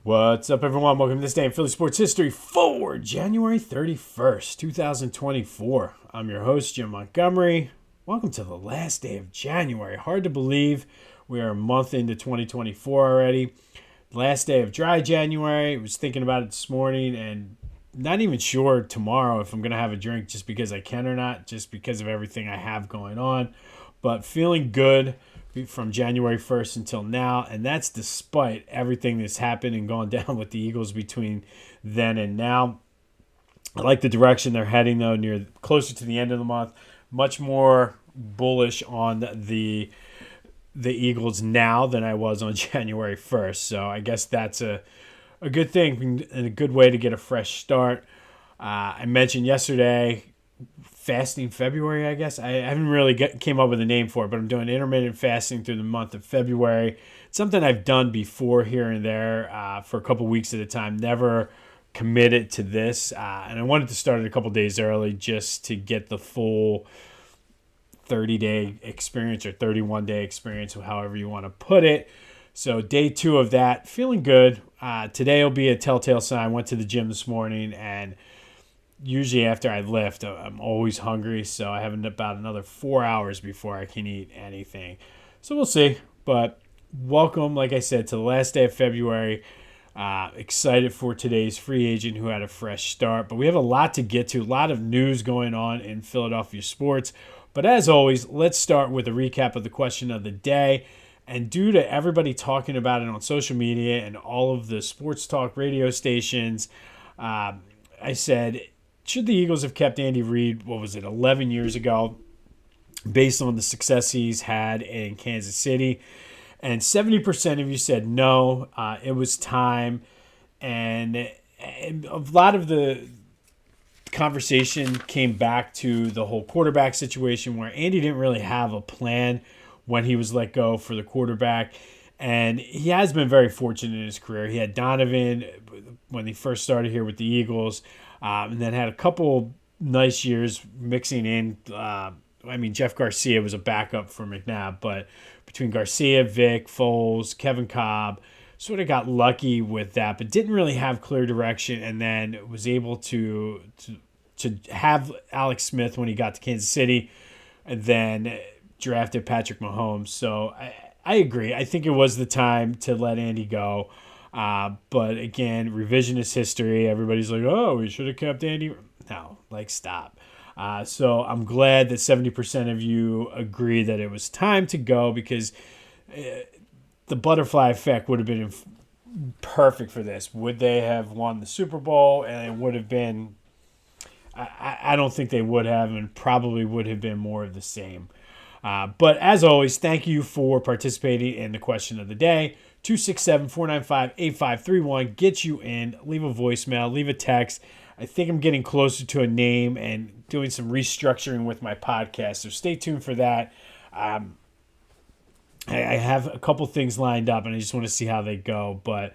What's up, everyone? Welcome to this day in Philly sports history for January 31st, 2024. I'm your host, Jim Montgomery. Welcome to the last day of January. Hard to believe we are a month into 2024 already. Last day of dry January. I was thinking about it this morning and not even sure tomorrow if I'm going to have a drink just because I can or not, just because of everything I have going on. But feeling good from January 1st until now, and that's despite everything that's happened and gone down with the Eagles between then and now. I like the direction they're heading, though, closer to the end of the month. Much more bullish on the Eagles now than I was on January 1st. So I guess that's a good thing and a good way to get a fresh start. I mentioned yesterday fasting February, I guess. I haven't really came up with a name for it, but I'm doing intermittent fasting through the month of February. It's something I've done before here and there for a couple weeks at a time. Never committed to this. And I wanted to start it a couple days early just to get the full 30-day experience or 31-day experience, however you want to put it. So day 2 of that, feeling good. Today will be a telltale sign. I went to the gym this morning, and usually after I lift, I'm always hungry, so I have about another 4 hours before I can eat anything. So we'll see. But welcome, like I said, to the last day of February. Excited for today's free agent who had a fresh start. But we have a lot to get to, a lot of news going on in Philadelphia sports. But as always, let's start with a recap of the question of the day. And due to everybody talking about it on social media and all of the sports talk radio stations, I said, should the Eagles have kept Andy Reid, 11 years ago, based on the success he's had in Kansas City? And 70% of you said no, it was time. And a lot of the conversation came back to the whole quarterback situation where Andy didn't really have a plan when he was let go for the quarterback. And he has been very fortunate in his career. He had Donovan when he first started here with the Eagles, and then had a couple nice years mixing in. Jeff Garcia was a backup for McNabb, but between Garcia, Vic, Foles, Kevin Cobb, sort of got lucky with that, but didn't really have clear direction, and then was able to have Alex Smith when he got to Kansas City, and then drafted Patrick Mahomes. So I agree. I think it was the time to let Andy go. But again, revisionist history. Everybody's like, oh, we should have kept Andy. No, stop. So I'm glad that 70% of you agree that it was time to go because the butterfly effect would have been perfect for this. Would they have won the Super Bowl? And it would have been, I don't think they would have, and probably would have been more of the same. But as always, thank you for participating in the question of the day. 267-495-8531. Get you in. Leave a voicemail. Leave a text. I think I'm getting closer to a name and doing some restructuring with my podcast, so stay tuned for that. I have a couple things lined up, and I just want to see how they go. But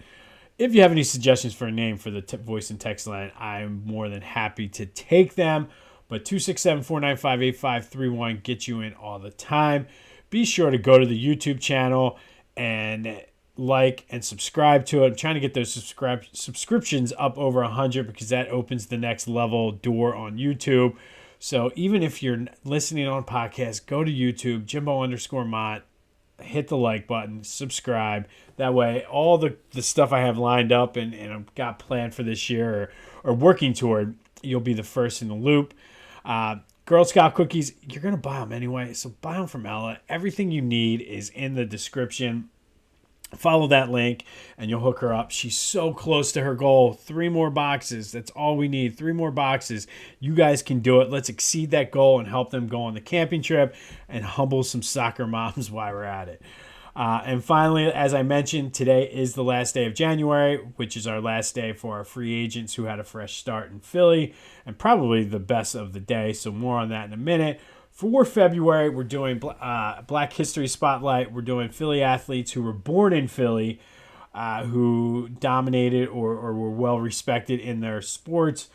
if you have any suggestions for a name for the voice and text line, I'm more than happy to take them. But 267-495-8531 gets you in all the time. Be sure to go to the YouTube channel and like and subscribe to it. I'm trying to get those subscriptions up over 100 because that opens the next level door on YouTube. So even if you're listening on podcast, go to YouTube, Jimbo_Mott, hit the like button, subscribe. That way, all the stuff I have lined up and I've got planned for this year or working toward, you'll be the first in the loop. Girl Scout cookies, you're going to buy them anyway, so buy them from Ella. Everything you need is in the description. Follow that link and you'll hook her up. She's so close to her goal. 3 more boxes. That's all we need. 3 more boxes. You guys can do it. Let's exceed that goal and help them go on the camping trip and humble some soccer moms while we're at it. And finally, as I mentioned, today is the last day of January, which is our last day for our free agents who had a fresh start in Philly, and probably the best of the day. So more on that in a minute. For February, we're doing Black History Spotlight. We're doing Philly athletes who were born in Philly, who dominated or were well respected in their sports.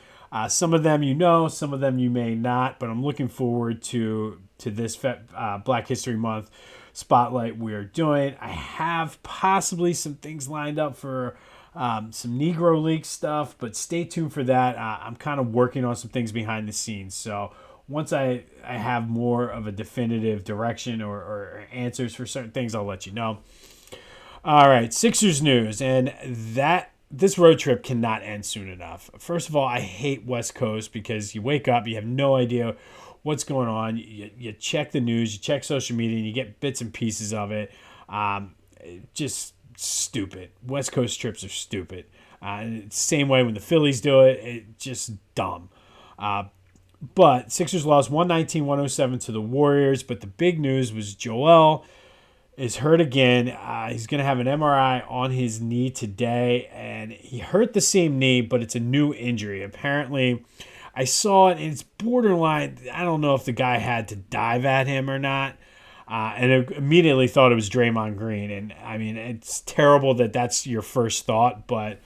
Some of them you know, some of them you may not, but I'm looking forward to this Black History Month spotlight we're doing. I have possibly some things lined up for some Negro League stuff, but stay tuned for that. I'm kind of working on some things behind the scenes. So once I have more of a definitive direction or answers for certain things, I'll let you know. All right, Sixers news, and this road trip cannot end soon enough. First of all, I hate West Coast because you wake up, you have no idea what's going on. You check the news, you check social media, and you get bits and pieces of it. Just stupid. West Coast trips are stupid. Same way when the Phillies do it, it's just dumb. But Sixers lost 119-107 to the Warriors. But the big news was Joel is hurt again. He's going to have an MRI on his knee today. And he hurt the same knee, but it's a new injury. Apparently, I saw it, and it's borderline. I don't know if the guy had to dive at him or not. And I immediately thought it was Draymond Green. And, I mean, it's terrible that that's your first thought, but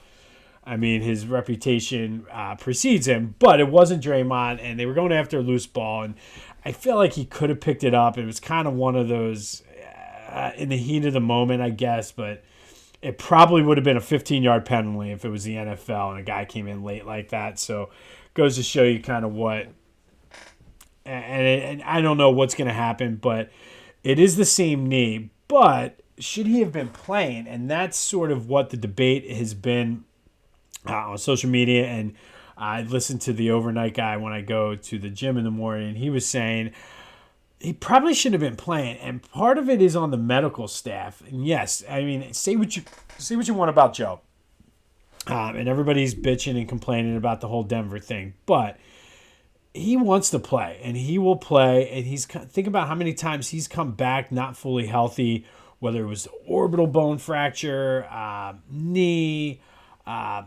I mean, his reputation precedes him, but it wasn't Draymond, and they were going after a loose ball, and I feel like he could have picked it up. It was kind of one of those in the heat of the moment, I guess, but it probably would have been a 15-yard penalty if it was the NFL and a guy came in late like that. So it goes to show you kind of what, and I don't know what's going to happen, but it is the same knee, but should he have been playing? And that's sort of what the debate has been on social media, and I listen to the overnight guy when I go to the gym in the morning, and he was saying he probably shouldn't have been playing, and part of it is on the medical staff. And yes, I mean, say what you want about Joe, and everybody's bitching and complaining about the whole Denver thing, but he wants to play, and he will play, and think about how many times he's come back not fully healthy, whether it was orbital bone fracture, knee.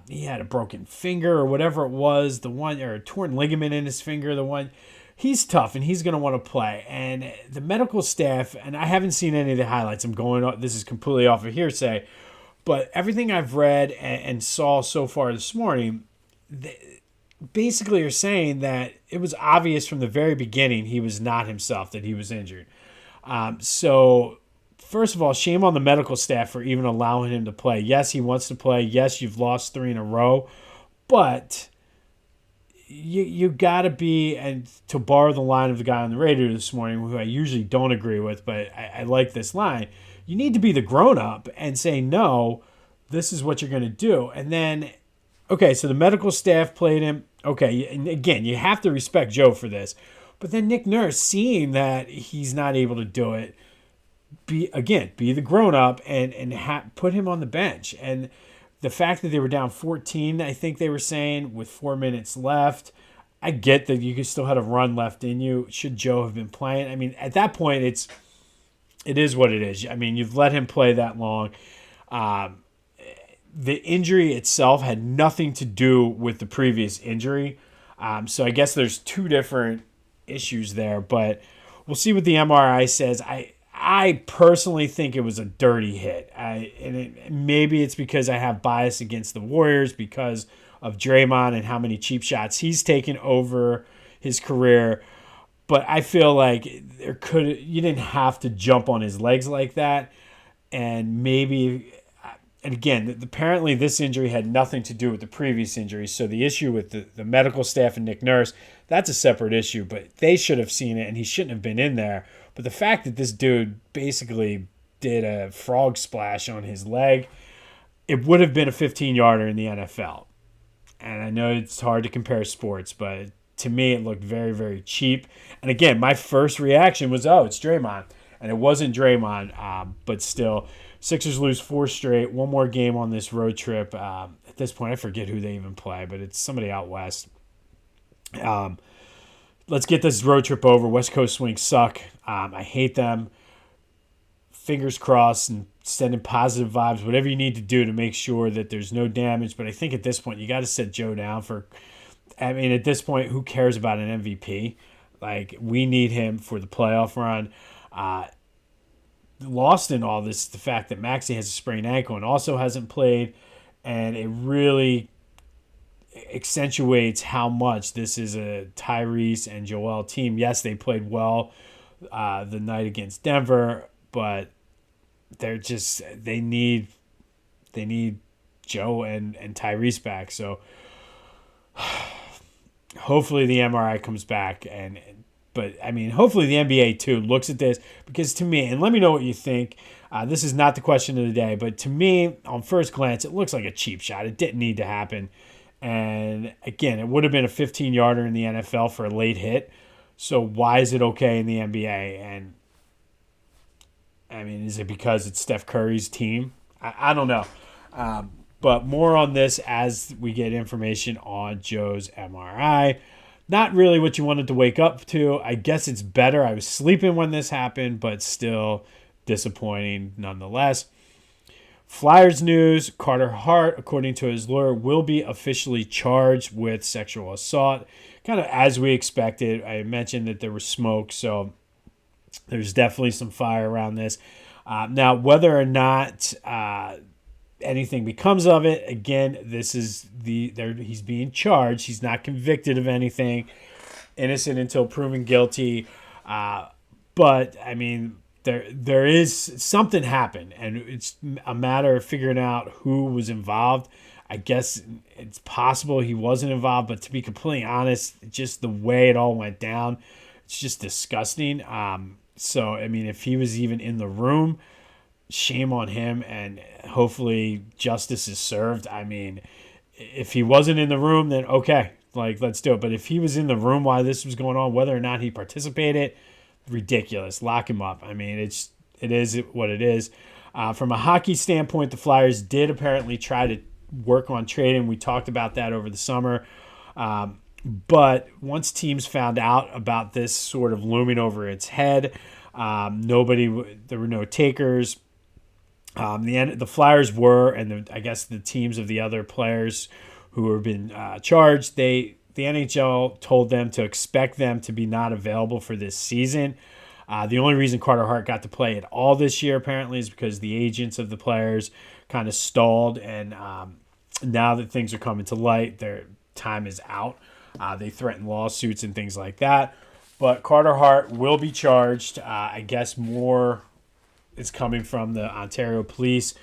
He had a broken finger or whatever it was, or a torn ligament in his finger, he's tough and he's going to want to play. And the medical staff, and I haven't seen any of the highlights. This is completely off of hearsay, but everything I've read and saw so far this morning, they basically are saying that it was obvious from the very beginning he was not himself, that he was injured. So first of all, shame on the medical staff for even allowing him to play. Yes, he wants to play. Yes, you've lost 3 in a row. But you got to be, and to borrow the line of the guy on the radio this morning, who I usually don't agree with, but I like this line, you need to be the grown-up and say, no, this is what you're going to do. And then, okay, so the medical staff played him. Okay, and again, you have to respect Joe for this. But then Nick Nurse, seeing that he's not able to do it, be the grown-up and put him on the bench. And the fact that they were down 14, I think they were saying, with 4 minutes left, I get that you still had a run left in you. Should Joe have been playing? I mean, at that point, it is what it is. I mean, you've let him play that long. The injury itself had nothing to do with the previous injury. So I guess there's 2 different issues there, but we'll see what the MRI says. I personally think it was a dirty hit. Maybe it's because I have bias against the Warriors because of Draymond and how many cheap shots he's taken over his career. But I feel like you didn't have to jump on his legs like that. And again, apparently this injury had nothing to do with the previous injury. So the issue with the medical staff and Nick Nurse, that's a separate issue. But they should have seen it, and he shouldn't have been in there. But the fact that this dude basically did a frog splash on his leg, it would have been a 15-yarder in the NFL. And I know it's hard to compare sports, but to me it looked very, very cheap. And again, my first reaction was, oh, it's Draymond. And it wasn't Draymond, but still, Sixers lose 4 straight, 1 more game on this road trip. At this point, I forget who they even play, but it's somebody out west. Let's get this road trip over. West Coast swings suck. I hate them. Fingers crossed and sending positive vibes, whatever you need to do to make sure that there's no damage. But I think at this point, you got to set Joe down at this point, who cares about an MVP? Like, we need him for the playoff run. Lost in all this, the fact that Maxey has a sprained ankle and also hasn't played. And it really accentuates how much this is a Tyrese and Joel team. Yes, they played well the night against Denver, but they need Joe and Tyrese back. So hopefully the MRI comes back, but I mean, hopefully the NBA too looks at this, because to me, and let me know what you think. This is not the question of the day, but to me, on first glance, it looks like a cheap shot. It didn't need to happen. And again, it would have been a 15-yarder in the NFL for a late hit. So why is it okay in the NBA? And I mean, is it because it's Steph Curry's team? I don't know. But more on this as we get information on Joe's MRI. Not really what you wanted to wake up to. I guess it's better. I was sleeping when this happened, but still disappointing nonetheless. Flyers news, Carter Hart, according to his lawyer, will be officially charged with sexual assault. Kind of as we expected. I mentioned that there was smoke, so there's definitely some fire around this. Now, whether or not anything becomes of it, again, this is he's being charged. He's not convicted of anything. Innocent until proven guilty. But, I mean, there is something happened, and it's a matter of figuring out who was involved. I guess it's possible he wasn't involved, but to be completely honest, just the way it all went down, it's just disgusting. So, I mean, if he was even in the room, shame on him, and hopefully justice is served. I mean, if he wasn't in the room, then okay, let's do it. But if he was in the room while this was going on, whether or not he participated, ridiculous. Lock him up. I mean, it is what it is. From a hockey standpoint, the Flyers did apparently try to work on trading. We talked about that over the summer. But once teams found out about this sort of looming over its head, there were no takers. The Flyers were, and I guess the teams of the other players who have been charged, the NHL told them to expect them to be not available for this season. The only reason Carter Hart got to play at all this year, apparently, is because the agents of the players kind of stalled, and now that things are coming to light, their time is out. They threaten lawsuits and things like that. But Carter Hart will be charged. I guess more is coming from the Ontario Police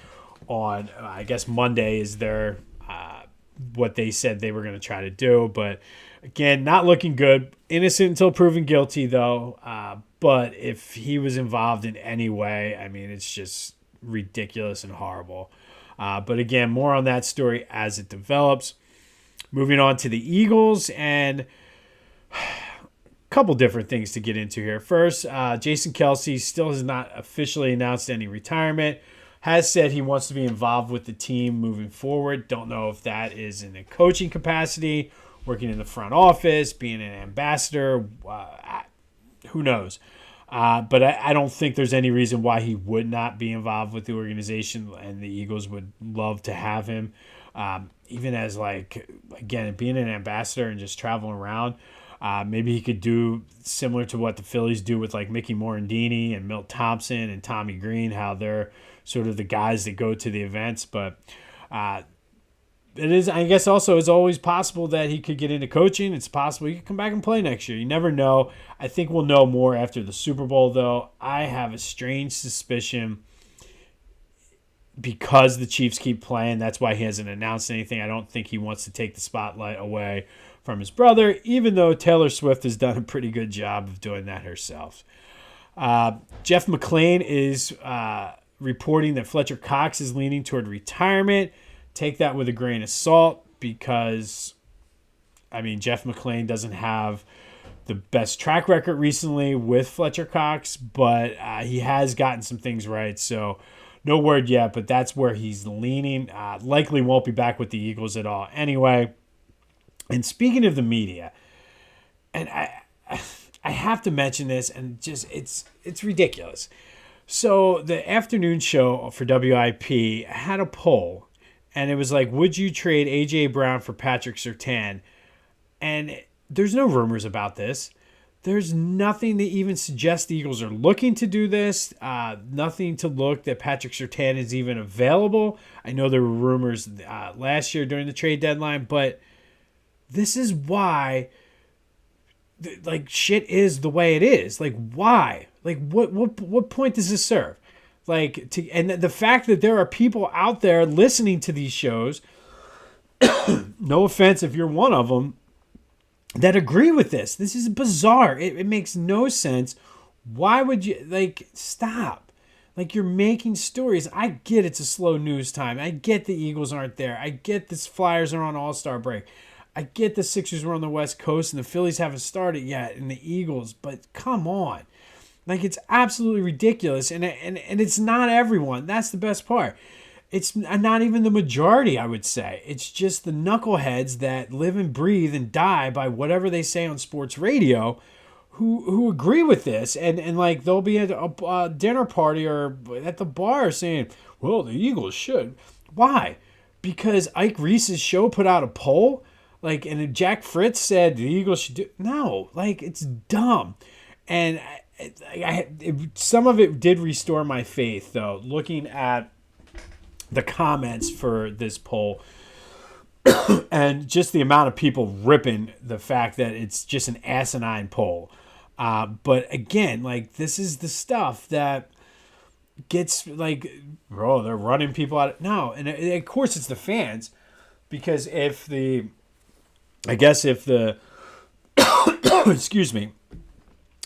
on, I guess, Monday is their what they said they were going to try to do. But again, not looking good. Innocent until proven guilty, though. But if he was involved in any way, I mean, it's just ridiculous and horrible. But again, more on that story as it develops. Moving on to the Eagles, and a couple different things to get into here. First, Jason Kelce still has not officially announced any retirement. Has said he wants to be involved with the team moving forward. Don't know if that is in a coaching capacity, working in the front office, being an ambassador. Who knows? But I don't think there's any reason why he would not be involved with the organization, and the Eagles would love to have him. Even as, again, being an ambassador and just traveling around. Maybe he could do similar to what the Phillies do with Mickey Morandini and Milt Thompson and Tommy Green, how they're sort of the guys that go to the events. But it is, I guess, also it's always possible that he could get into coaching. It's possible he could come back and play next year. You never know. I think we'll know more after the Super Bowl, though. I have a strange suspicion because the Chiefs keep playing. That's why he hasn't announced anything. I don't think he wants to take the spotlight away from his brother, even though Taylor Swift has done a pretty good job of doing that herself. Jeff McClain is reporting that Fletcher Cox is leaning toward retirement. Take that with a grain of salt because, I mean, Jeff McClain doesn't have the best track record recently with Fletcher Cox, but he has gotten some things right. So no word yet, but that's where he's leaning. Likely won't be back with the Eagles at all anyway. And speaking of the media, and I have to mention this, and just it's ridiculous. So the afternoon show for WIP had a poll, and it was like, would you trade A.J. Brown for Patrick Surtain? And there's no rumors about this. There's nothing to even suggest the Eagles are looking to do this. Nothing to look that Patrick Surtain is even available. I know there were rumors last year during the trade deadline, but this is why, shit is the way it is. Why? Like, what point does this serve? And the fact that there are people out there listening to these shows, no offense if you're one of them, that agree with this. This is bizarre. It makes no sense. Why would you, stop? Like, you're making stories. I get it's a slow news time. I get the Eagles aren't there. I get the Flyers are on All-Star break. I get the Sixers were on the West Coast and the Phillies haven't started yet, and the Eagles, but come on. Like, it's absolutely ridiculous, and it's not everyone. That's the best part. It's not even the majority, I would say. It's just the knuckleheads that live and breathe and die by whatever they say on sports radio who agree with this. And like, they'll be at a dinner party or at the bar saying, well, the Eagles should. Why? Because Ike Reese's show put out a poll? Like, and Jack Fritz said the Eagles should do... No, like, it's dumb. And some of it did restore my faith, though, looking at the comments for this poll and just the amount of people ripping the fact that it's just an asinine poll. But again, like, this is the stuff that gets like, oh, they're running people out. No, and of course it's the fans, because if the excuse me,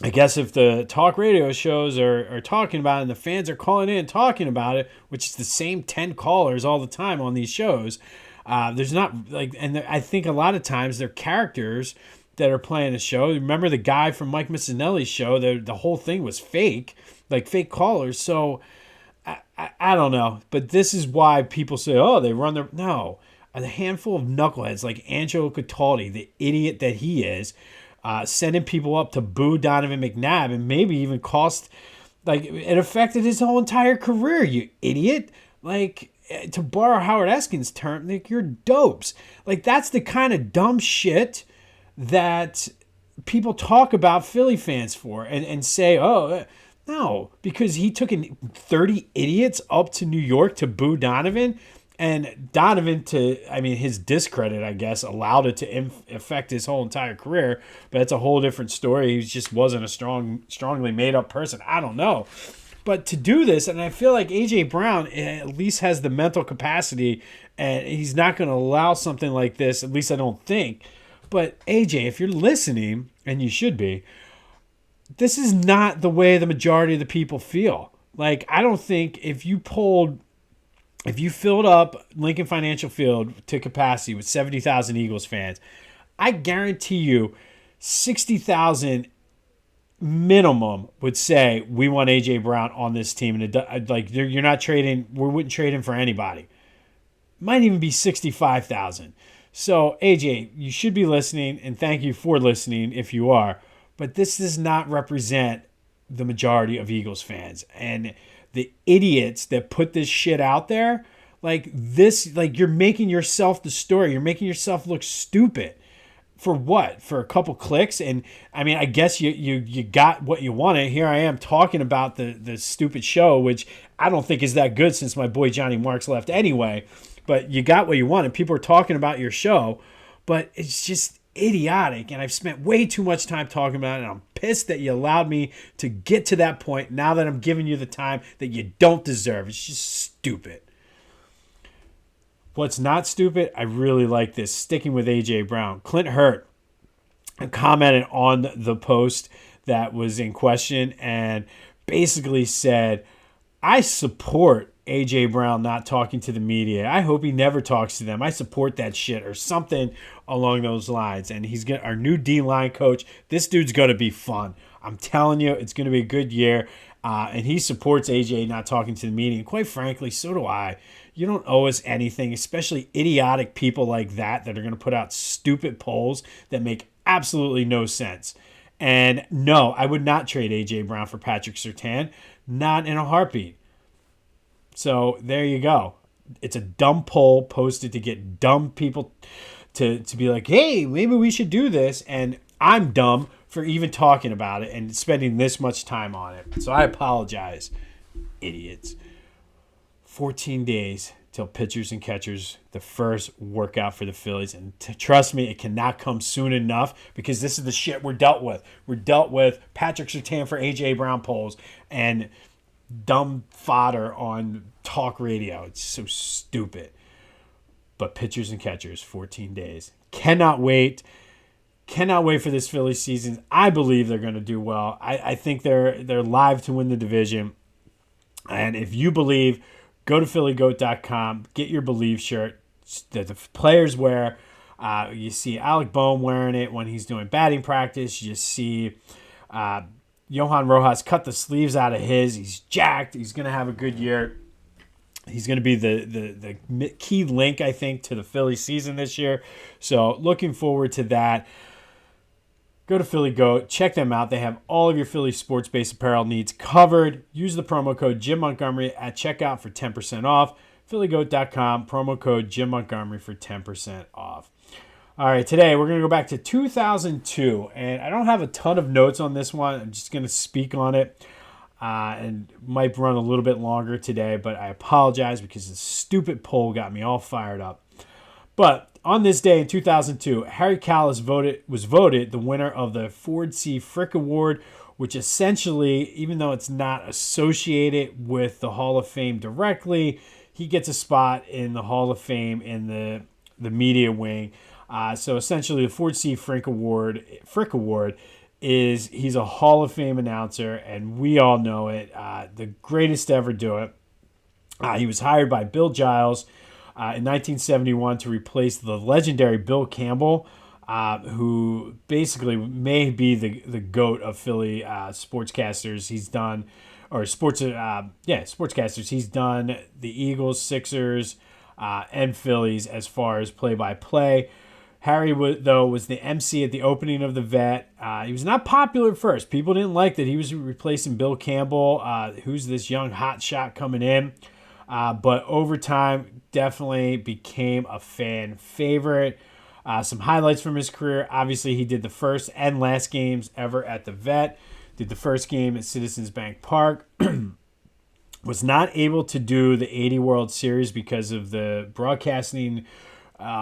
I guess if the talk radio shows are talking about it and the fans are calling in talking about it, which is the same 10 callers all the time on these shows, there's not like, and I think a lot of times they're characters that are playing the show. Remember the guy from Mike Missinelli's show, the whole thing was fake, like fake callers. So I don't know, but this is why people say, oh, they run their, no, a handful of knuckleheads like Angelo Cataldi, the idiot that he is, sending people up to boo Donovan McNabb and maybe even cost, like, it affected his whole entire career, you idiot. Like, to borrow Howard Eskin's term, like, you're dopes. Like, that's the kind of dumb shit that people talk about Philly fans for and say, oh, no, because he took 30 idiots up to New York to boo Donovan. And Donovan, his discredit, I guess, allowed it to affect his whole entire career. But it's a whole different story. He just wasn't a strongly made-up person. I don't know. But to do this, and I feel like A.J. Brown at least has the mental capacity, and he's not going to allow something like this, at least I don't think. But A.J., if you're listening, and you should be, this is not the way the majority of the people feel. Like, I don't think if you filled up Lincoln Financial Field to capacity with 70,000 Eagles fans, I guarantee you 60,000 minimum would say, we want A.J. Brown on this team. And you're not trading, we wouldn't trade him for anybody. Might even be 65,000. So, A.J., you should be listening, and thank you for listening if you are. But this does not represent the majority of Eagles fans. And the idiots that put this shit out there, like this, like, you're making yourself the story. You're making yourself look stupid. For what? For a couple clicks? And I mean, I guess you got what you wanted. Here I am talking about the stupid show, which I don't think is that good since my boy Johnny Marks left anyway. But you got what you wanted. People are talking about your show, but it's just idiotic. And I've spent way too much time talking about it. And I'm pissed that you allowed me to get to that point now that I'm giving you the time that you don't deserve. It's just stupid. What's not stupid, I really like this. Sticking with A.J. Brown. Clint Hurt commented on the post that was in question and basically said, I support A.J. Brown not talking to the media. I hope he never talks to them. I support that shit, or something along those lines. And he's our new D-line coach. This dude's going to be fun. I'm telling you, it's going to be a good year. And he supports A.J. not talking to the media. And quite frankly, so do I. You don't owe us anything, especially idiotic people like that are going to put out stupid polls that make absolutely no sense. And no, I would not trade A.J. Brown for Patrick Surtain. Not in a heartbeat. So there you go. It's a dumb poll posted to get dumb people to be like, hey, maybe we should do this. And I'm dumb for even talking about it and spending this much time on it. So I apologize, idiots. 14 days till pitchers and catchers, the first workout for the Phillies. And trust me, it cannot come soon enough because this is the shit we're dealt with. We're dealt with Patrick Surtain for A.J. Brown polls and dumb fodder on talk radio. It's so stupid. But pitchers and catchers, 14 days. Cannot wait. Cannot wait for this Phillies season. I believe they're going to do well. I think they're live to win the division. And if you believe, go to phillygoat.com, get your Believe shirt that the players wear. You see Alec Boehm wearing it when he's doing batting practice. You see Johan Rojas cut the sleeves out of his. He's jacked. He's going to have a good year. He's going to be the key link, I think, to the Phillies season this year. So looking forward to that. Go to Philly Goat. Check them out. They have all of your Philly sports-based apparel needs covered. Use the promo code Jim Montgomery at checkout for 10% off. phillygoat.com, promo code Jim Montgomery for 10% off. All right, today we're going to go back to 2002. And I don't have a ton of notes on this one. I'm just going to speak on it. And might run a little bit longer today, but I apologize because the stupid poll got me all fired up. But on this day in 2002, Harry Kalas was voted the winner of the Ford C. Frick Award, which essentially, even though it's not associated with the Hall of Fame directly, he gets a spot in the Hall of Fame in the media wing. So essentially, the Ford C. Frick Award is he's a Hall of Fame announcer, and we all know it. The greatest to ever do it. He was hired by Bill Giles in 1971 to replace the legendary Bill Campbell, who basically may be the GOAT of Philly sportscasters. He's done, sportscasters. He's done the Eagles, Sixers, and Phillies as far as play-by-play. Harry, was the MC at the opening of the Vet. He was not popular at first. People didn't like that he was replacing Bill Campbell, who's this young hot shot coming in. But over time, definitely became a fan favorite. Some highlights from his career. Obviously, he did the first and last games ever at the Vet. Did the first game at Citizens Bank Park. Was not able to do the 80 World Series because of the broadcasting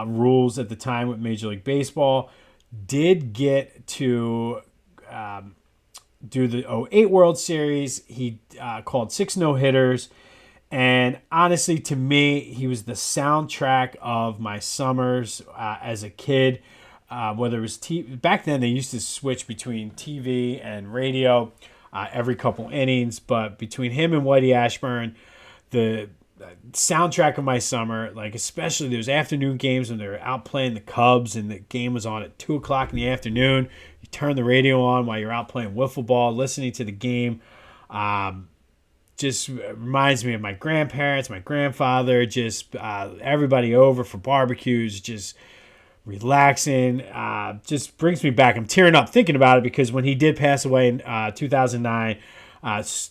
rules at the time with Major League Baseball. Did get to do the 08 World Series. He called 6 no-hitters. And honestly, to me, he was the soundtrack of my summers as a kid. Whether it was back then, they used to switch between TV and radio every couple innings. But between him and Whitey Ashburn, the soundtrack of my summer, like especially those afternoon games when they were out playing the Cubs and the game was on at 2 o'clock in the afternoon. You turn the radio on while you're out playing wiffle ball, listening to the game. Just reminds me of my grandparents, my grandfather, just everybody over for barbecues, just relaxing. Just brings me back. I'm tearing up thinking about it because when he did pass away in 2009,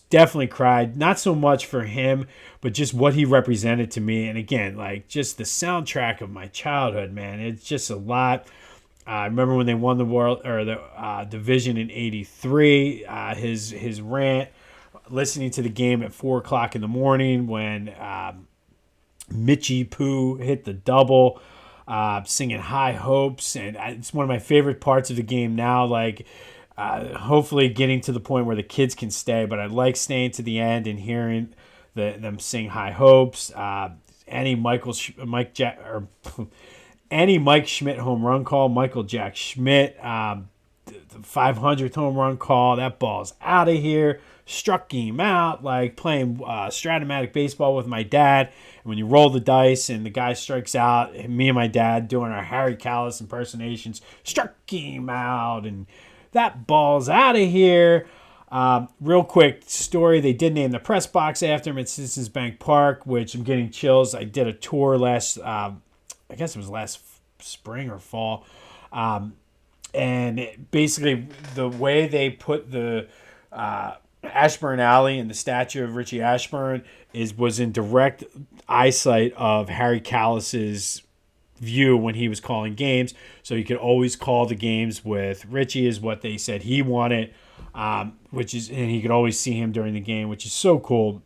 definitely cried. Not so much for him, but just what he represented to me. And again, like just the soundtrack of my childhood, man. It's just a lot. I remember when they won the world or the division in '83. His rant. Listening to the game at 4 o'clock in the morning when Mitchie Poo hit the double, singing High Hopes. And it's one of my favorite parts of the game now, like hopefully getting to the point where the kids can stay. But I like staying to the end and hearing them sing High Hopes. Any Mike Schmidt home run call, Michael Jack Schmidt, the 500th home run call, that ball's out of here. Struck him out, like playing Stratomatic baseball with my dad. And when you roll the dice and the guy strikes out, me and my dad doing our Harry Kalas impersonations, struck him out, and that ball's out of here. Real quick story, they did name the press box after him at Citizens Bank Park, which I'm getting chills. I did a tour last spring or fall. And basically the way they put the Ashburn Alley and the statue of Richie Ashburn was in direct eyesight of Harry Kalas's view when he was calling games. So you could always call the games with Richie is what they said he wanted, and he could always see him during the game, which is so cool.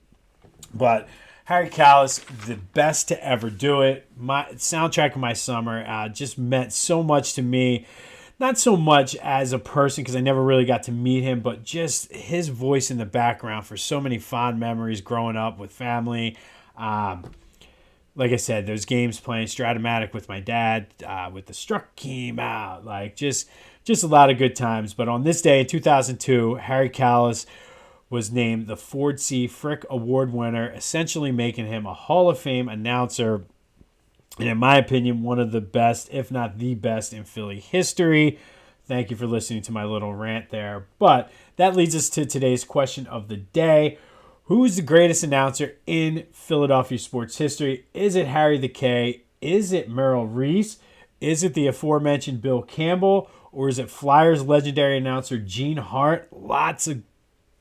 But Harry Callis, the best to ever do it. My soundtrack of my summer, just meant so much to me. Not so much as a person because I never really got to meet him, but just his voice in the background for so many fond memories growing up with family. Like I said, those games playing Stratomatic with my dad, with the Struck came out, like just a lot of good times. But on this day in 2002, Harry Callis was named the Ford C. Frick Award winner, essentially making him a Hall of Fame announcer. And in my opinion, one of the best, if not the best, in Philly history. Thank you for listening to my little rant there. But that leads us to today's question of the day. Who is the greatest announcer in Philadelphia sports history? Is it Harry the K? Is it Merrill Reese? Is it the aforementioned Bill Campbell? Or is it Flyers legendary announcer Gene Hart? Lots of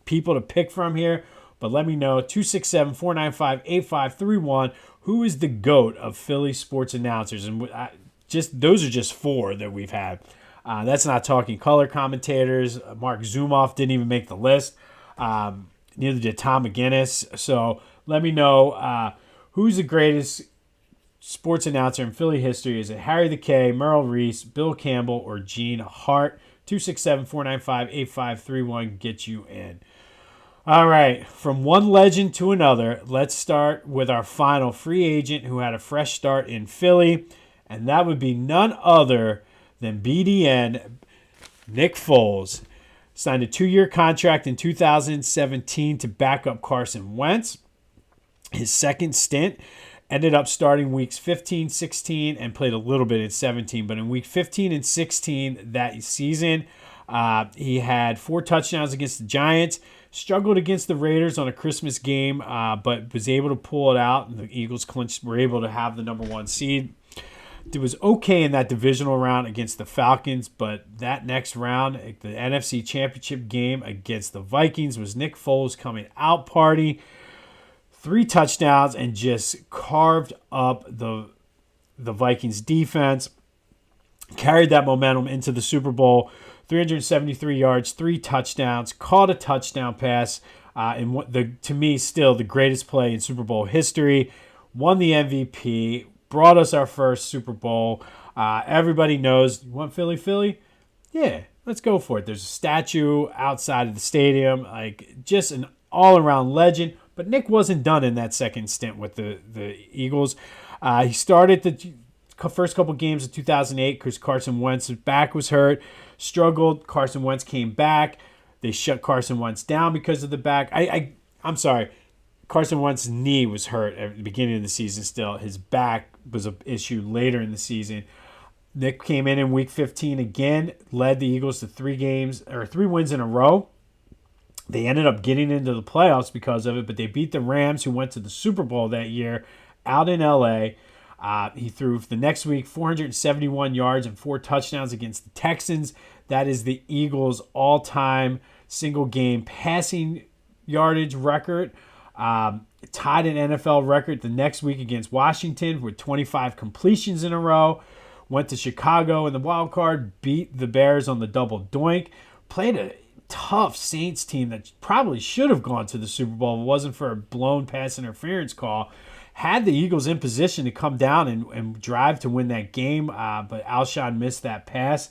people to pick from here. But let me know, 267-495-8531. Who is the GOAT of Philly sports announcers? And those are just four that we've had. That's not talking color commentators. Mark Zumoff didn't even make the list. Neither did Tom McGinnis. So let me know who's the greatest sports announcer in Philly history. Is it Harry the K, Merrill Reese, Bill Campbell, or Gene Hart? 267-495-8531 gets you in. All right, from one legend to another, let's start with our final free agent who had a fresh start in Philly, and that would be none other than BDN, Nick Foles. Signed a 2-year contract in 2017 to back up Carson Wentz. His second stint ended up starting weeks 15, 16, and played a little bit in 17, but in week 15 and 16 that season, he had 4 touchdowns against the Giants. Struggled against the Raiders on a Christmas game, but was able to pull it out. And the Eagles were able to have the number 1 seed. It was okay in that divisional round against the Falcons, but that next round, the NFC Championship game against the Vikings, was Nick Foles' coming out party. 3 touchdowns and just carved up the Vikings defense. Carried that momentum into the Super Bowl. 373 yards, 3 touchdowns, caught a touchdown pass in what to me still the greatest play in Super Bowl history. Won the MVP, brought us our first Super Bowl. Everybody knows, you want Philly? Yeah, let's go for it. There's a statue outside of the stadium, like just an all-around legend. But Nick wasn't done in that second stint with the Eagles. He started the first couple games of 2008 because Carson Wentz's back was hurt. Struggled. Carson Wentz came back. They shut Carson Wentz down because of the back. I'm sorry. Carson Wentz's knee was hurt at the beginning of the season still. His back was an issue later in the season. Nick came in week 15 again, led the Eagles to 3 wins in a row. They ended up getting into the playoffs because of it, but they beat the Rams, who went to the Super Bowl that year, out in L.A. He threw the next week 471 yards and 4 touchdowns against the Texans. That is the Eagles' all-time single-game passing yardage record. Tied an NFL record the next week against Washington with 25 completions in a row. Went to Chicago in the wild card, beat the Bears on the double doink. Played a tough Saints team that probably should have gone to the Super Bowl if it wasn't for a blown pass interference call. Had the Eagles in position to come down and drive to win that game, but Alshon missed that pass.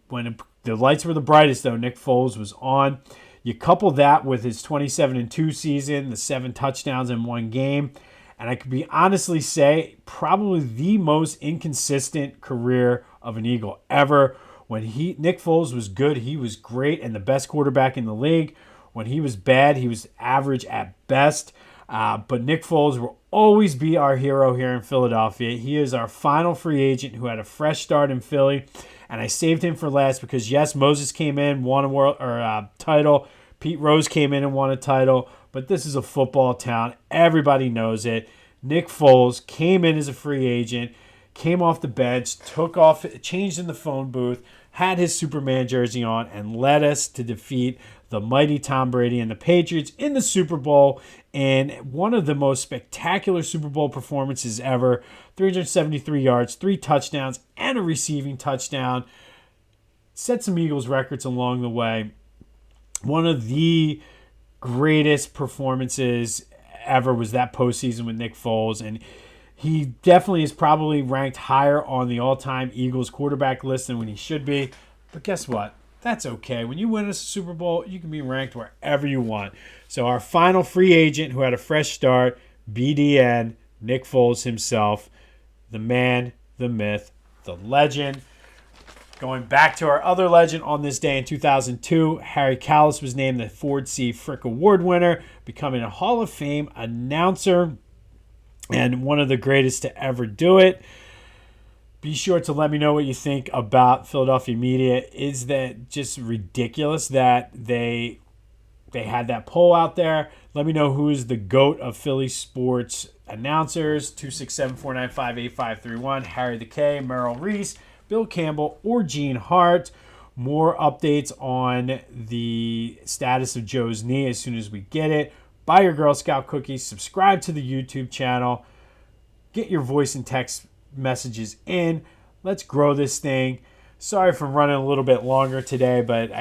When the lights were the brightest, though, Nick Foles was on. You couple that with his 27-2 season, the 7 touchdowns in 1 game, and I could honestly say probably the most inconsistent career of an Eagle ever. When Nick Foles was good, he was great and the best quarterback in the league. When he was bad, he was average at best. But Nick Foles will always be our hero here in Philadelphia. He is our final free agent who had a fresh start in Philly. And I saved him for last because, yes, Moses came in, won a title. Pete Rose came in and won a title. But this is a football town. Everybody knows it. Nick Foles came in as a free agent, came off the bench, changed in the phone booth, had his Superman jersey on, and led us to defeat the mighty Tom Brady and the Patriots in the Super Bowl in one of the most spectacular Super Bowl performances ever. 373 yards, 3 touchdowns, and a receiving touchdown. Set some Eagles records along the way. One of the greatest performances ever was that postseason with Nick Foles. And he definitely is probably ranked higher on the all-time Eagles quarterback list than when he should be. But guess what? That's okay. When you win a Super Bowl, you can be ranked wherever you want. So our final free agent who had a fresh start, BDN, Nick Foles himself, the man, the myth, the legend. Going back to our other legend on this day in 2002, Harry Kalas was named the Ford C. Frick Award winner, becoming a Hall of Fame announcer and one of the greatest to ever do it. Be sure to let me know what you think about Philadelphia media. Is that just ridiculous that they had that poll out there? Let me know who's the GOAT of Philly sports announcers. 267-495-8531. Harry the K, Merrill Reese, Bill Campbell, or Gene Hart. More updates on the status of Joe's knee as soon as we get it. Buy your Girl Scout cookies. Subscribe to the YouTube channel. Get your voice and text messages in. Let's grow this thing. Sorry for running a little bit longer today, but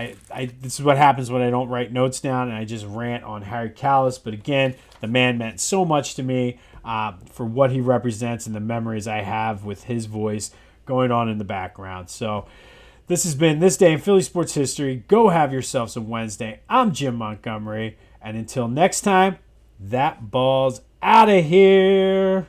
this is what happens when I don't write notes down and I just rant on Harry Kalas. But again, the man meant so much to me for what he represents and the memories I have with his voice going on in the background. So this has been This Day in Philly Sports History. Go have yourselves a Wednesday. I'm Jim Montgomery. And until next time, that ball's out of here.